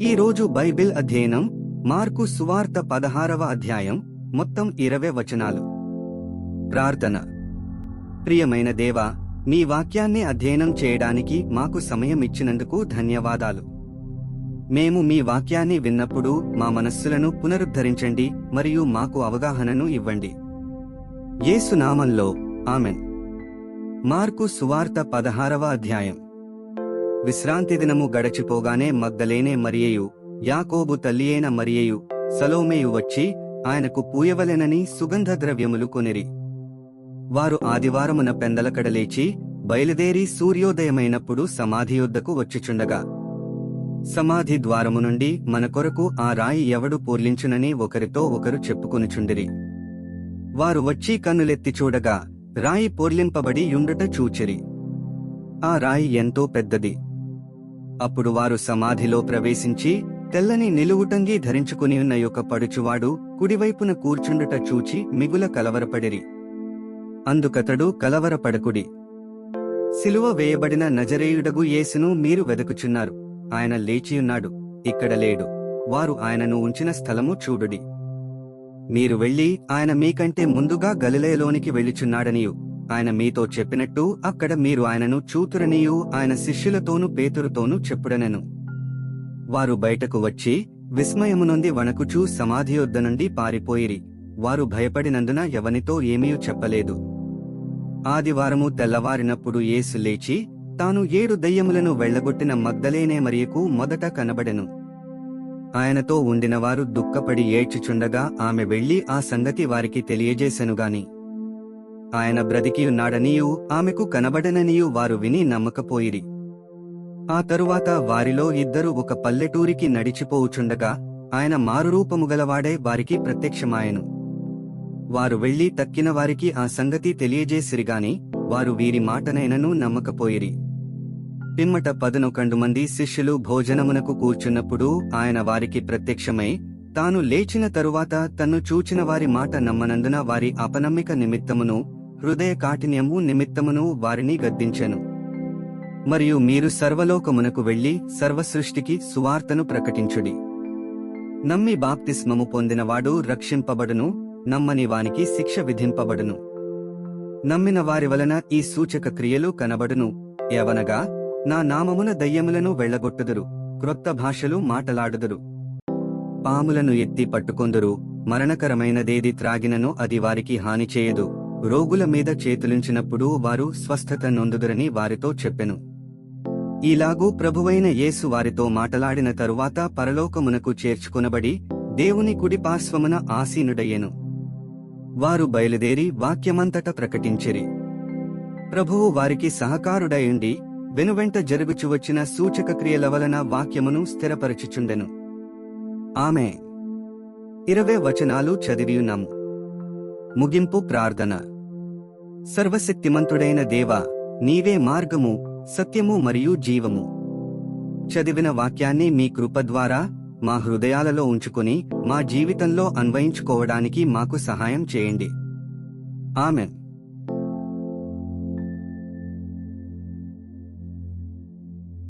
ఈ రోజు బైబిల్ అధ్యయనం మార్కు సువార్త 16వ అధ్యాయం, మొత్తం 20 వచనాలు. ప్రార్థన. ప్రియమైన దేవా, మీ వాక్యాన్ని అధ్యయనం చేయడానికి మాకు సమయం ఇచ్చినందుకు ధన్యవాదాలు. మేము మీ వాక్యాన్ని విన్నప్పుడు మా మనస్సులను పునరుద్ధరించండి మరియు మాకు అవగాహనను ఇవ్వండి. యేసు నామంలో ఆమెన్. మార్కు సువార్త 16వ అధ్యాయం. విశ్రాంతి దినము గడచిపోగానే మగ్దలేనే మరియయు, యాకోబు తల్లియైన మరియయు, సలోమేయు వచ్చి ఆయనకు పూయవలెనని సుగంధ ద్రవ్యములు కొనిరి. వారు ఆదివారమున పెందలకడ లేచి బయలుదేరి సూర్యోదయమైనప్పుడు సమాధి యొద్దకు వచ్చుచుండగా, సమాధి ద్వారము నుండి మన కొరకు ఆ రాయి ఎవడు పొర్లించునని ఒకరితో ఒకరు చెప్పుకొనుచుండిరి. వారు వచ్చి కన్నులెత్తి చూడగా రాయి పొర్లింపబడి యుండుట చూచిరి. ఆ రాయి ఎంతో పెద్దది. అప్పుడు వారు సమాధిలో ప్రవేశించి తెల్లని నిలువుటంగి ధరించుకునియున్న యొక్క పడుచువాడు కుడివైపున కూర్చుండుట చూచి మిగుల కలవరపడిరి. అందుకతడు, కలవరపడకుడి, సిలువ వేయబడిన నజరేయుడగు యేసును మీరు వెదకుచున్నారు. ఆయన లేచియున్నాడు, ఇక్కడ లేడు. వారు ఆయనను ఉంచిన స్థలము చూడుడి. మీరు వెళ్లి ఆయన మీకంటే ముందుగా గలిలయలోనికి వెళ్ళుచున్నాడనియు ఆయన మీతో చెప్పినట్టు అక్కడ మీరు ఆయనను చూతురనియు ఆయన శిష్యులతోనూ పేతురుతోనూ చెప్పుడనెను. వారు బయటకు వచ్చి విస్మయమునొంది వణకుచూ సమాధి యొద్ద నుండి పారిపోయిరి. వారు భయపడినందున ఎవనితో ఏమీ చెప్పలేదు. ఆదివారము తెల్లవారినప్పుడు యేసు లేచి తాను 7 దయ్యములను వెళ్లగొట్టిన మగ్దలేనే మరియకు మొదట కనబడెను. ఆయనతో ఉండినవారు దుఃఖపడి ఏడ్చుచుండగా ఆమె వెళ్లి ఆ సంగతి వారికి తెలియజేసెనుగాని ఆయన బ్రతికియున్నాడనియూ ఆమెకు కనబడననియూ వారు విని నమ్మకపోయిరి. ఆ తరువాత వారిలో 2 ఒక పల్లెటూరికి నడిచిపోవుచుండగా ఆయన మారురూపముగలవాడై వారికి ప్రత్యక్షమాయెను. వారు వెళ్లి తక్కిన వారికి ఆ సంగతి తెలియజేసిరిగాని వారు వీరి మాటనైనను నమ్మకపోయిరి. పిమ్మట 11 మంది శిష్యులు భోజనమునకు కూర్చున్నప్పుడు ఆయన వారికి ప్రత్యక్షమై తాను లేచిన తరువాత తన్ను చూచిన వారి మాట నమ్మనందున వారి అపనమ్మిక నిమిత్తమును హృదయ కాఠిన్యము నిమిత్తమును వారిని గద్దించెను. మరియు మీరు సర్వలోకమునకు వెళ్లి సర్వసృష్టికి సువార్తను ప్రకటించుడి. నమ్మి బాప్తిస్మము పొందినవాడు రక్షింపబడును, నమ్మని వానికి శిక్ష విధింపబడును. నమ్మిన వారి వలన ఈ సూచక క్రియలు కనబడును, ఏవనగా నా నామమున దయ్యములను వెళ్లగొట్టుదురు, క్రొత్త భాషలు మాటలాడుదురు, పాములను ఎత్తి పట్టుకొందురు, మరణకరమైనదేది త్రాగినను అది వారికి హాని చేయదు, రోగుల మీద చేతులుంచినప్పుడు వారు స్వస్థత నొందుదురని వారితో చెప్పెను. ఈలాగూ ప్రభువైన యేసు వారితో మాటలాడిన తరువాత పరలోకమునకు చేర్చుకొనబడి దేవుని కుడి పార్శ్వమున ఆసీనుడయ్యెను. వారు బయలుదేరి వాక్యమంతట ప్రకటించిరి. ప్రభువు వారికి సహకారుడయుండి వెనువెంట జరుగుచు వచ్చిన సూచక క్రియల వలన వాక్యమును స్థిరపరచుచుండెను. ఆమె 20 వచనాలు చదివియున్నాము. ముగింపు ప్రార్థన. సర్వశక్తిమంతుడైన దేవా, నీవే మార్గము, సత్యము మరియు జీవము. చదివిన వాక్యాన్ని మీ కృప ద్వారా మా హృదయాలలో ఉంచుకుని మా జీవితంలో అన్వయించుకోవడానికి మాకు సహాయం చేయండి. ఆమెన్.